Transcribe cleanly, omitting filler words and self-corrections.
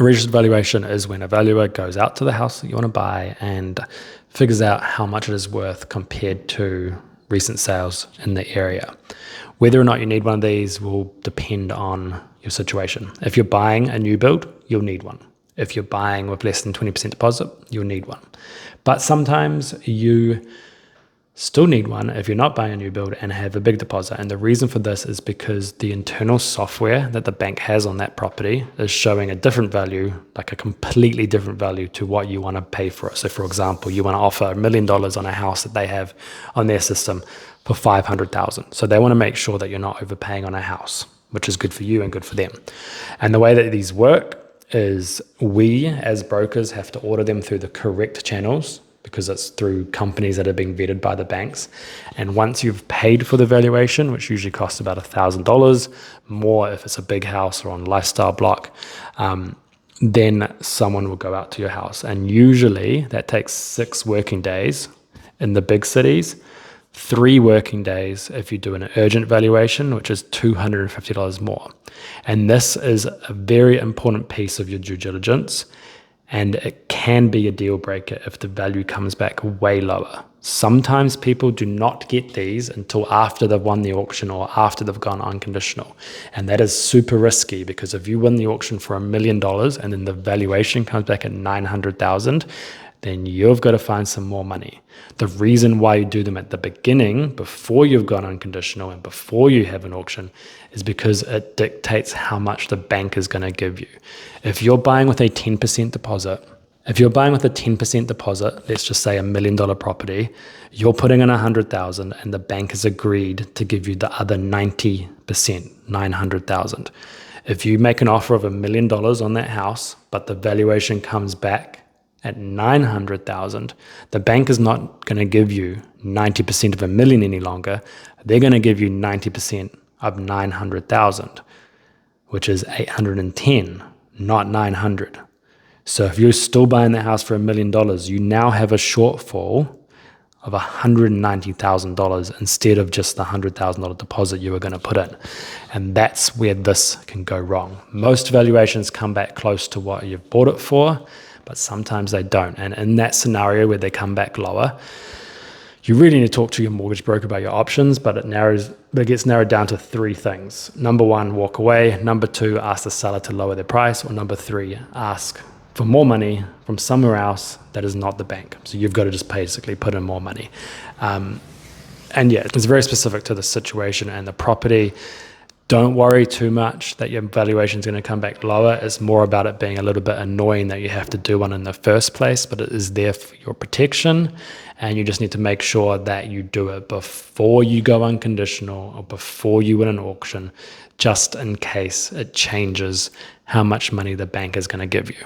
A registered valuation is when a valuer goes out to the house that you want to buy and figures out how much it is worth compared to recent sales in the area. Whether or not you need one of these will depend on your situation. If you're buying a new build, you'll need one. If you're buying with less than 20% deposit, you'll need one. But sometimes you still need one if you're not buying a new build and have a big deposit. And the reason for this is because the internal software that the bank has on that property is showing a different value, like a completely different value to what you want to pay for it. So for example, you want to offer $1 million on a house that they have on their system for $500,000. So they want to make sure that you're not overpaying on a house, which is good for you and good for them. And the way that these work is we as brokers have to order them through the correct channels, because it's through companies that are being vetted by the banks. And once you've paid for the valuation, which usually costs about $1,000, more if it's a big house or on lifestyle block, then someone will go out to your house. And usually that takes 6 working days in the big cities, 3 working days if you do an urgent valuation, which is $250 more. And this is a very important piece of your due diligence. And it can be a deal breaker if the value comes back way lower. Sometimes people do not get these until after they've won the auction or after they've gone unconditional. And that is super risky, because if you win the auction for $1 million and then the valuation comes back at $900,000, then you've got to find some more money. The reason why you do them at the beginning, before you've gone unconditional and before you have an auction, is because it dictates how much the bank is going to give you. If you're buying with a 10% deposit, let's just say $1 million property, you're putting in $100,000 and the bank has agreed to give you the other 90%, $900,000. If you make an offer of $1 million on that house, but the valuation comes back at $900,000, the bank is not going to give you 90% of $1 million any longer. They're going to give you 90% of $900,000, which is $810, not $900. So if you're still buying that house for $1 million, you now have a shortfall of $190,000 instead of just the $100,000 deposit you were going to put in. And that's where this can go wrong. Most valuations come back close to what you've bought it for, but sometimes they don't. And in that scenario where they come back lower, you really need to talk to your mortgage broker about your options, but it gets narrowed down to 3 things. Number 1, walk away. Number 2, ask the seller to lower their price. Or number 3, ask for more money from somewhere else that is not the bank. So you've got to just basically put in more money. And yeah, it's very specific to the situation and the property. Don't worry too much that your valuation is going to come back lower. It's more about it being a little bit annoying that you have to do one in the first place, but it is there for your protection. And you just need to make sure that you do it before you go unconditional or before you win an auction, just in case it changes how much money the bank is going to give you.